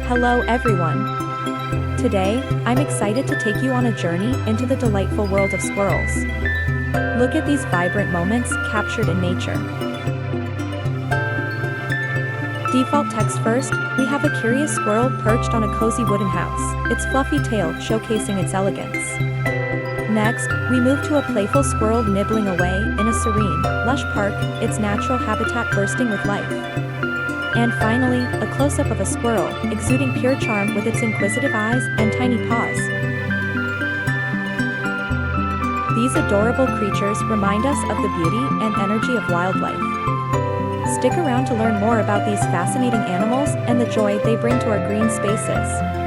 Hello everyone. Today, I'm excited to take you on a journey into the delightful world of squirrels. Look at these vibrant moments captured in nature. Default text first, we have a curious squirrel perched on a cozy wooden house, its fluffy tail showcasing its elegance. Next, we move to a playful squirrel nibbling away in a serene, lush park, its natural habitat bursting with life. And finally, a close-up of a squirrel, exuding pure charm with its inquisitive eyes and tiny paws. These adorable creatures remind us of the beauty and energy of wildlife. Stick around to learn more about these fascinating animals and the joy they bring to our green spaces.